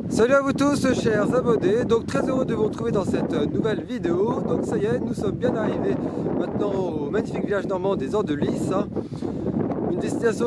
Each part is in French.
Salut à vous tous chers abonnés, donc très heureux de vous retrouver dans cette nouvelle vidéo. Donc ça y est, nous sommes bien arrivés maintenant au magnifique village normand des Andelys, hein. Une destination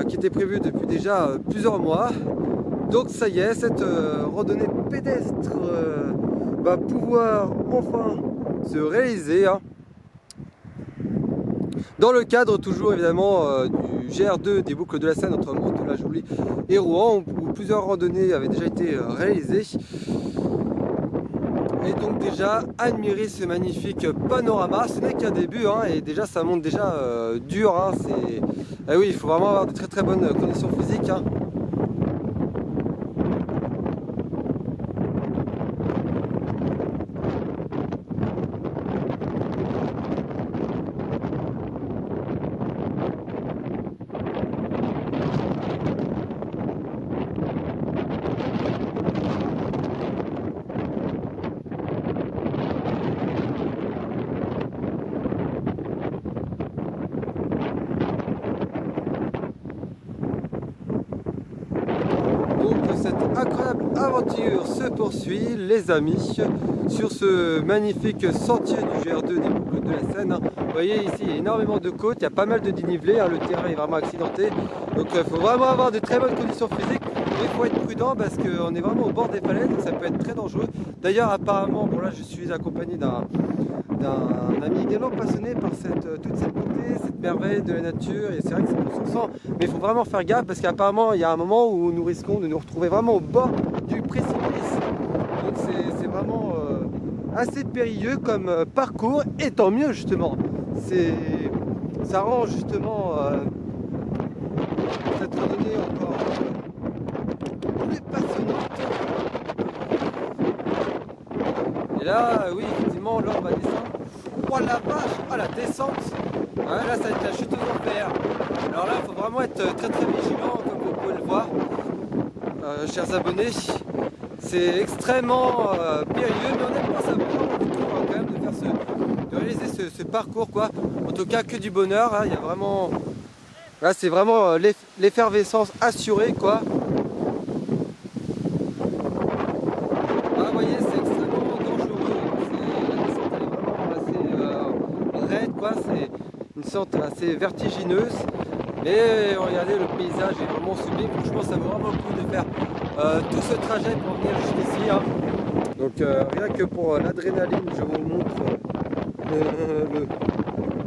qui était prévue depuis déjà plusieurs mois. Donc ça y est, cette randonnée pédestre va pouvoir enfin se réaliser, hein. Dans le cadre toujours évidemment du GR2 des boucles de la Seine entre Mantes-la-Jolie et Rouen, où plusieurs randonnées avaient déjà été réalisées. Et donc déjà admirer ce magnifique panorama, ce n'est qu'un début, hein, et déjà ça monte déjà dur, hein, eh oui, il faut vraiment avoir de très bonnes conditions physiques, hein. Cette incroyable aventure se poursuit, les amis, sur ce magnifique sentier du GR2 des boucles de la Seine. Vous voyez ici, il y a énormément de côtes, il y a pas mal de dénivelé, hein, le terrain est vraiment accidenté. Donc il faut vraiment avoir de très bonnes conditions physiques. Il faut être prudent parce qu'on est vraiment au bord des falaises, donc ça peut être très dangereux. D'ailleurs, apparemment, bon là je suis accompagné d'un ami également passionné par toute cette beauté, cette merveille de la nature, et c'est vrai que c'est ressourçant, mais il faut vraiment faire gaffe parce qu'apparemment il y a un moment où nous risquons de nous retrouver vraiment au bord du précipice. Donc c'est vraiment assez périlleux comme parcours, et tant mieux justement. Ça rend justement cette randonnée encore plus passionnante. Et là, oui, effectivement, là on va descendre. Oh la vache, oh la descente. Ouais, là ça va être la chute aux enfers. Alors là, il faut vraiment être très vigilant, comme vous pouvez le voir, chers abonnés. C'est extrêmement périlleux, mais honnêtement, ça vaut vraiment le coup, hein, quand même de réaliser ce parcours, quoi. En tout cas, que du bonheur, hein. Il y a vraiment, là, c'est vraiment l'effervescence assurée, quoi. Vous voyez, c'est extrêmement dangereux. La descente elle est vraiment assez raide, quoi. C'est une descente assez vertigineuse. Mais regardez, le paysage est vraiment sublime. Franchement, ça vaut vraiment le coup de faire tout ce trajet pour venir jusqu'ici, hein. Donc rien que pour l'adrénaline, je vous montre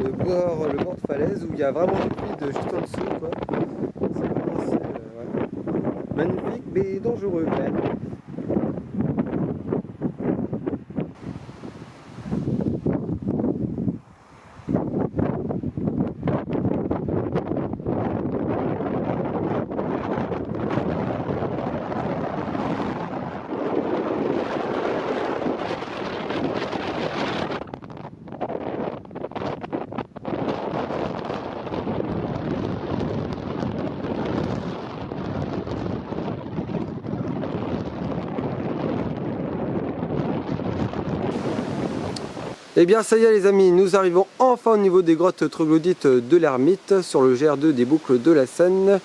le bord de falaise où il y a vraiment le vide juste en dessous, quoi. C'est vraiment assez, ouais, magnifique mais dangereux quand même. Et bien ça y est les amis, nous arrivons enfin au niveau des grottes troglodytes de l'Ermite sur le GR2 des boucles de la Seine.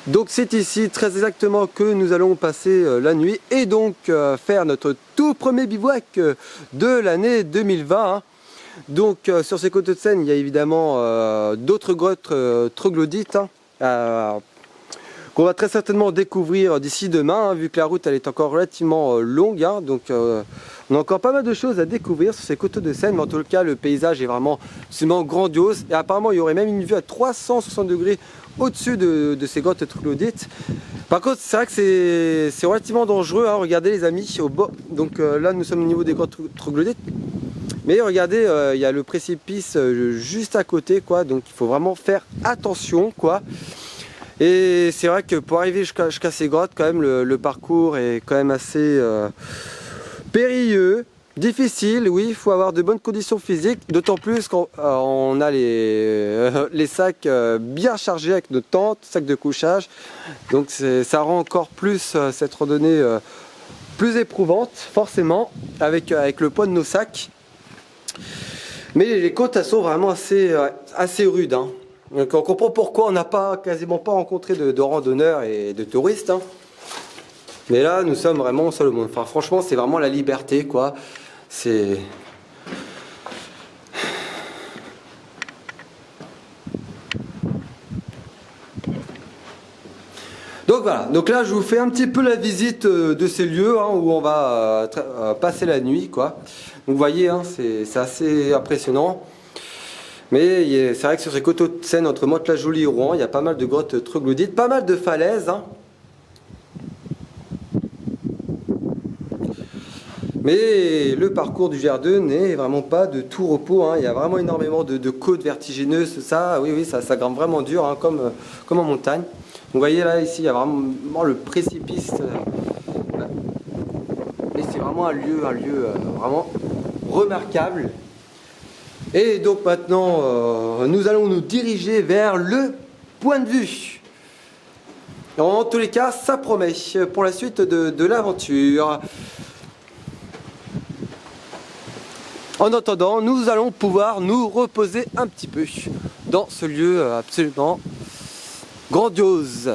Donc c'est ici très exactement que nous allons passer la nuit et donc faire notre tout premier bivouac de l'année 2020, hein. Donc sur ces côtes de Seine, il y a évidemment d'autres grottes troglodytes, hein, qu'on va très certainement découvrir d'ici demain, hein, vu que la route elle est encore relativement longue, hein. Donc on a encore pas mal de choses à découvrir sur ces côtes de Seine, mais en tout cas le paysage est vraiment absolument grandiose, et apparemment il y aurait même une vue à 360 degrés au-dessus de ces grottes troglodytes. Par contre c'est vrai que c'est relativement dangereux, hein. Regardez les amis, au bord, donc là nous sommes au niveau des grottes troglodytes, mais regardez, il y a le précipice juste à côté, quoi, donc il faut vraiment faire attention, quoi. Et c'est vrai que pour arriver jusqu'à ces grottes, quand même, le parcours est quand même assez périlleux, difficile. Oui, il faut avoir de bonnes conditions physiques, d'autant plus qu'on a les sacs bien chargés avec nos tentes, sacs de couchage. Donc ça rend encore plus cette randonnée plus éprouvante, forcément, avec le poids de nos sacs. Mais les côtes, elles sont vraiment assez rudes, hein. Donc on comprend pourquoi on n'a quasiment pas rencontré de randonneurs et de touristes, hein. Mais là, nous sommes vraiment seul au monde. Enfin, franchement, c'est vraiment la liberté, quoi. C'est... Donc voilà, donc là je vous fais un petit peu la visite de ces lieux hein, où on va passer la nuit quoi. Donc vous voyez, hein, c'est assez impressionnant. Mais c'est vrai que sur ces coteaux de Seine entre Mantes-la-Jolie et Rouen, il y a pas mal de grottes troglodytes, pas mal de falaises. Hein. Mais le parcours du GR2 n'est vraiment pas de tout repos. Hein. Il y a vraiment énormément de côtes vertigineuses. Ça, oui, ça grimpe vraiment dur, hein, comme en montagne. Vous voyez là, ici, il y a vraiment le précipice. Mais c'est vraiment un lieu vraiment remarquable. Et donc maintenant, nous allons nous diriger vers le point de vue. En tous les cas, ça promet pour la suite de l'aventure. En attendant, nous allons pouvoir nous reposer un petit peu dans ce lieu absolument grandiose.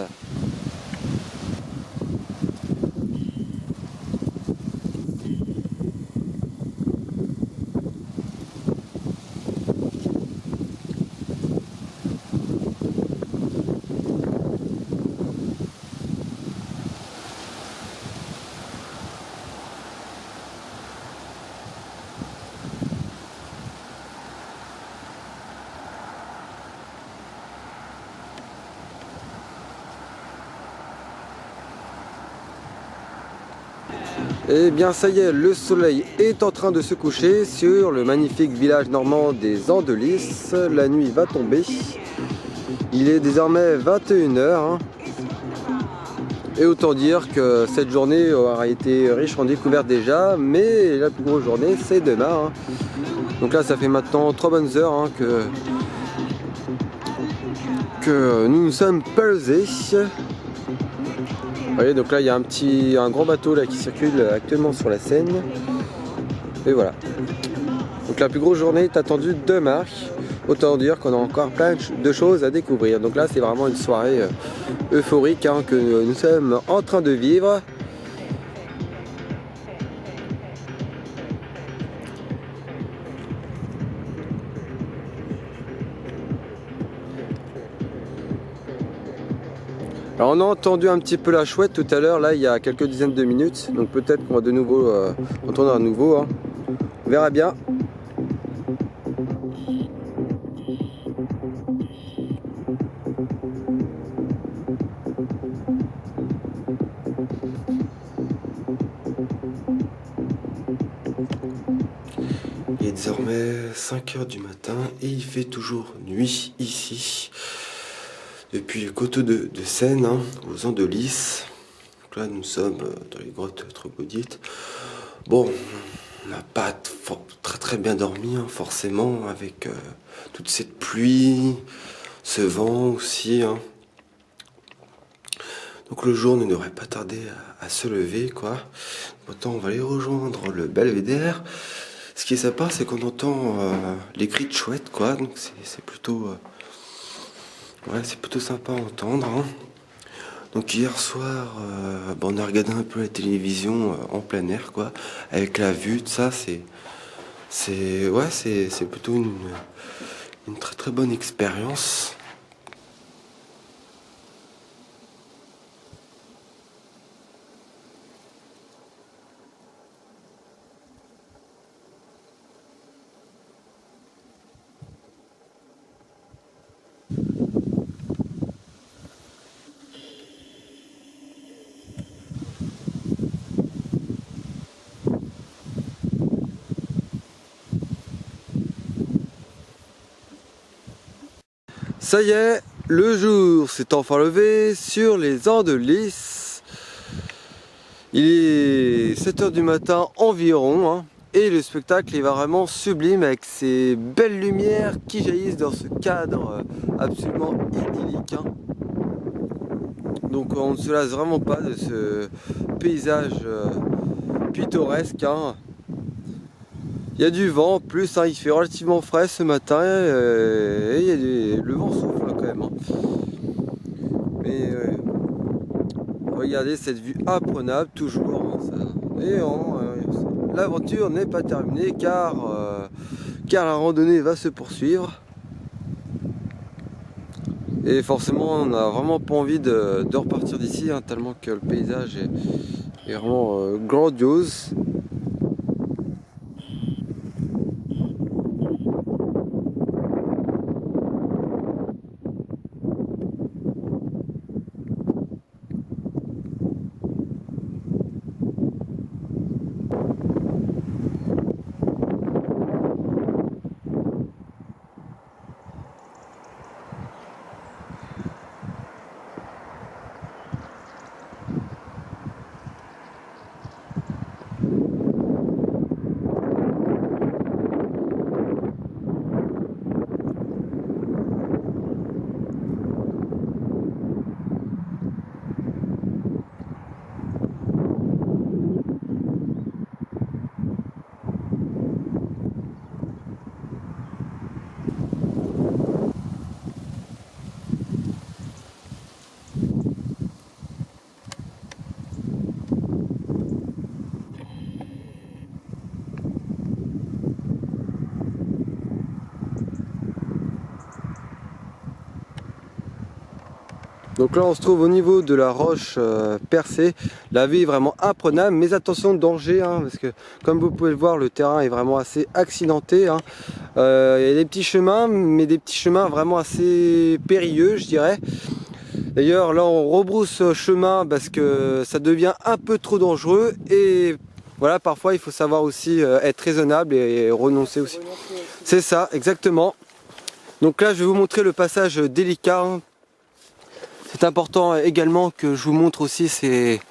Et bien ça y est, le soleil est en train de se coucher sur le magnifique village normand des Andelys. La nuit va tomber. Il est désormais 21 h. Hein. Et autant dire que cette journée aura été riche en découvertes déjà, mais la plus grosse journée c'est demain. Hein. Donc là ça fait maintenant 3 bonnes heures hein, que nous nous sommes posés. Vous voyez, donc là il y a un grand bateau là qui circule actuellement sur la Seine. Et voilà. Donc la plus grosse journée est attendue demain. Autant dire qu'on a encore plein de choses à découvrir. Donc là c'est vraiment une soirée euphorique hein, que nous sommes en train de vivre. Alors on a entendu un petit peu la chouette tout à l'heure, là il y a quelques dizaines de minutes, donc peut-être qu'on va de nouveau entendre à nouveau, hein. On verra bien. Il est désormais 5 h du matin et il fait toujours nuit ici. Depuis le coteau de Seine, hein, aux Andelys. Donc là, nous sommes dans les grottes troglodytes. Bon, on n'a pas très bien dormi, hein, forcément, avec toute cette pluie, ce vent aussi. Hein. Donc le jour ne devrait pas tarder à se lever, quoi. Autant on va aller rejoindre le belvédère. Ce qui est sympa, c'est qu'on entend les cris de chouette, quoi. Donc c'est plutôt... ouais, c'est plutôt sympa à entendre. Hein. Donc hier soir, on a regardé un peu la télévision en plein air, quoi, avec la vue, de ça, c'est plutôt une très très bonne expérience. Ça y est, le jour s'est enfin levé sur les Andelys. Il est 7 h du matin environ hein, et le spectacle est vraiment sublime avec ces belles lumières qui jaillissent dans ce cadre absolument idyllique. Hein. Donc on ne se lasse vraiment pas de ce paysage pittoresque. Hein. Il y a du vent en plus, hein, il fait relativement frais ce matin et il y a le vent souffle quand même. Hein. Mais regardez cette vue imprenable toujours. Et l'aventure n'est pas terminée car la randonnée va se poursuivre. Et forcément on n'a vraiment pas envie de repartir d'ici, hein, tellement que le paysage est vraiment grandiose. Donc là on se trouve au niveau de la roche percée. La vue est vraiment imprenable, mais attention danger, hein, parce que comme vous pouvez le voir, le terrain est vraiment assez accidenté, hein. Il y a des petits chemins, mais des petits chemins vraiment assez périlleux, je dirais. D'ailleurs là on rebrousse chemin parce que ça devient un peu trop dangereux, et voilà, parfois il faut savoir aussi être raisonnable et renoncer aussi. C'est ça, exactement. Donc là je vais vous montrer le passage délicat, hein. C'est important également que je vous montre aussi ces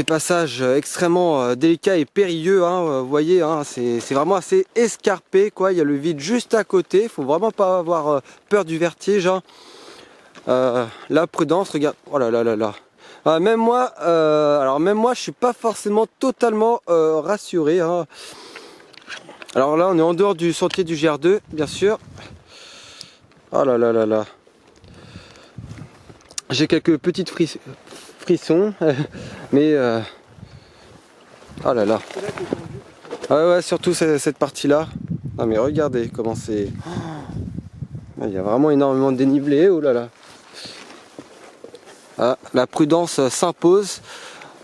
passages extrêmement délicats et périlleux, hein. Vous voyez, hein, c'est vraiment assez escarpé, quoi. Il y a le vide juste à côté, il faut vraiment pas avoir peur du vertige, hein. La prudence, regarde, oh là là là là. Même moi, je suis pas forcément totalement rassuré, hein. Alors là on est en dehors du sentier du GR2, bien sûr. Oh là là là là. J'ai quelques petites frissons, mais oh là là. Ah ouais, surtout cette partie-là. Ah mais regardez comment c'est. Il y a vraiment énormément de dénivelé. Oh là là. Ah, la prudence s'impose.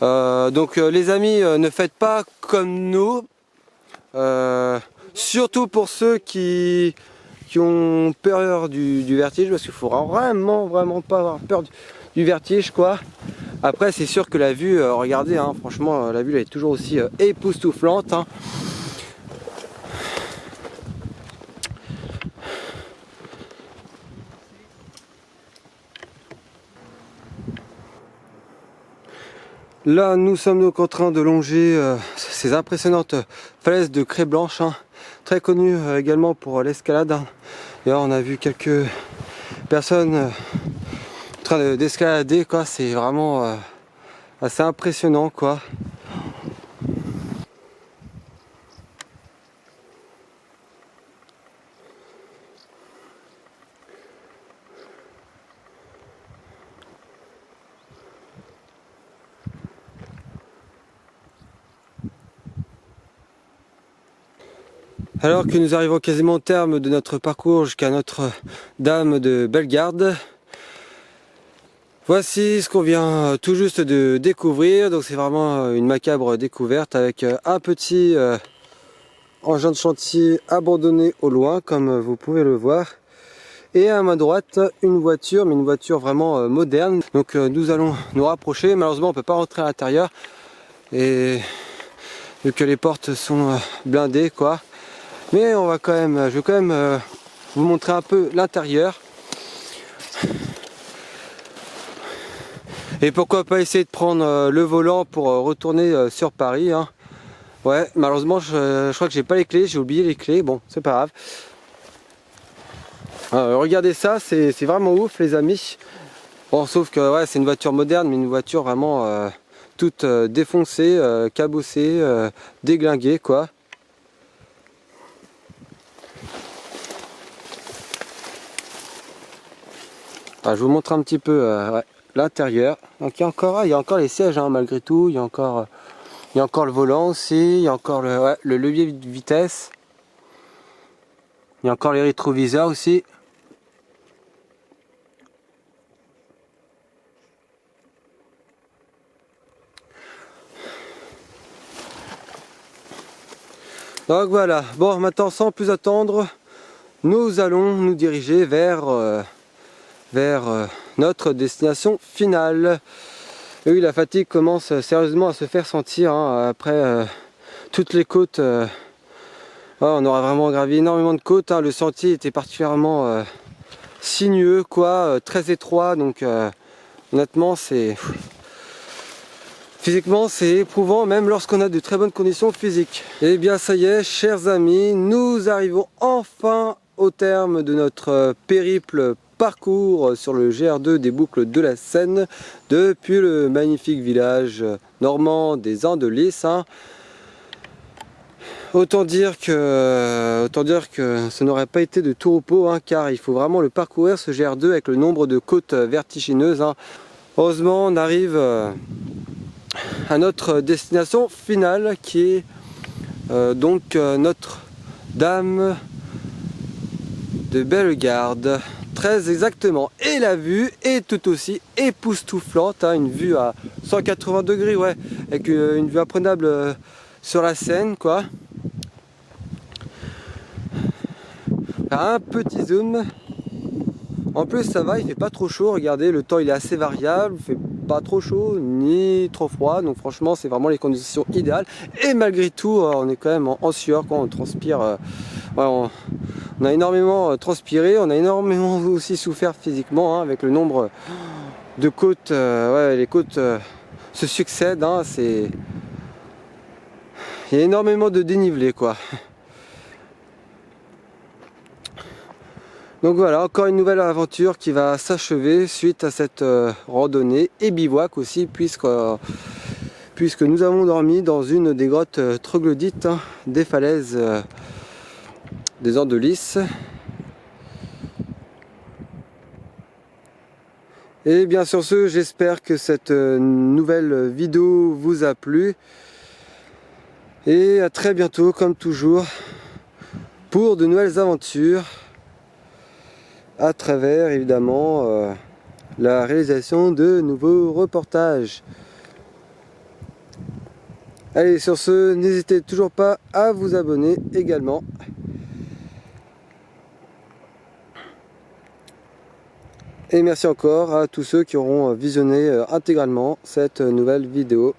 Donc les amis, ne faites pas comme nous. Surtout pour ceux qui ont peur du vertige, parce qu'il faut vraiment pas avoir peur du vertige, quoi. Après c'est sûr que la vue, regardez, hein, franchement la vue elle est toujours aussi époustouflante, hein. Là nous sommes donc en train de longer ces impressionnantes falaises de craie blanche, hein, très connues également pour l'escalade, hein. D'ailleurs on a vu quelques personnes en train d'escalader, quoi. C'est vraiment assez impressionnant, quoi. Alors que nous arrivons quasiment au terme de notre parcours jusqu'à Notre-Dame de Bellegarde, voici ce qu'on vient tout juste de découvrir. Donc c'est vraiment une macabre découverte avec un petit engin de chantier abandonné au loin, comme vous pouvez le voir. Et à ma droite, une voiture, mais une voiture vraiment moderne. Donc nous allons nous rapprocher. Malheureusement on ne peut pas rentrer à l'intérieur, et vu que les portes sont blindées, quoi. Mais on va je vais quand même vous montrer un peu l'intérieur. Et pourquoi pas essayer de prendre le volant pour retourner sur Paris, hein. Ouais, malheureusement je crois que j'ai pas les clés, j'ai oublié les clés, bon c'est pas grave. Regardez ça, c'est vraiment ouf les amis. Bon, sauf que ouais, c'est une voiture moderne, mais une voiture vraiment toute défoncée, cabossée, déglinguée, quoi. Je vous montre un petit peu ouais, l'intérieur. Donc il y a encore les sièges hein, malgré tout, il y a encore le volant aussi, il y a encore le levier de vitesse. Il y a encore les rétroviseurs aussi. Donc voilà, bon maintenant sans plus attendre, nous allons nous diriger vers notre destination finale. Et oui, la fatigue commence sérieusement à se faire sentir hein, après toutes les côtes. On aura vraiment gravi énormément de côtes, hein. Le sentier était particulièrement sinueux, quoi, très étroit, donc honnêtement c'est... Physiquement c'est éprouvant même lorsqu'on a de très bonnes conditions physiques. Et bien ça y est, chers amis, nous arrivons enfin au terme de notre périple parcours sur le GR2 des boucles de la Seine depuis le magnifique village normand des Andelys. Hein. Autant dire que ce n'aurait pas été de tout repos hein, car il faut vraiment le parcourir ce GR2 avec le nombre de côtes vertigineuses. Hein. Heureusement on arrive à notre destination finale qui est donc Notre-Dame de Bellegarde, très exactement, et la vue est tout aussi époustouflante, hein, une vue à 180 degrés, ouais, avec une vue imprenable sur la Seine, quoi. Un petit zoom. En plus ça va, il fait pas trop chaud, regardez, le temps il est assez variable, il fait pas trop chaud ni trop froid, donc franchement c'est vraiment les conditions idéales. Et malgré tout on est quand même en sueur quand on transpire, ouais, on a énormément transpiré, on a énormément aussi souffert physiquement hein, avec le nombre de côtes, ouais, les côtes se succèdent, hein, il y a énormément de dénivelé quoi. Donc voilà, encore une nouvelle aventure qui va s'achever suite à cette randonnée et bivouac aussi, puisque nous avons dormi dans une des grottes troglodytes hein, des falaises des Andelys. Et bien sur ce, j'espère que cette nouvelle vidéo vous a plu. Et à très bientôt, comme toujours, pour de nouvelles aventures. À travers évidemment la réalisation de nouveaux reportages. Allez, sur ce, n'hésitez toujours pas à vous abonner également. Et merci encore à tous ceux qui auront visionné intégralement cette nouvelle vidéo.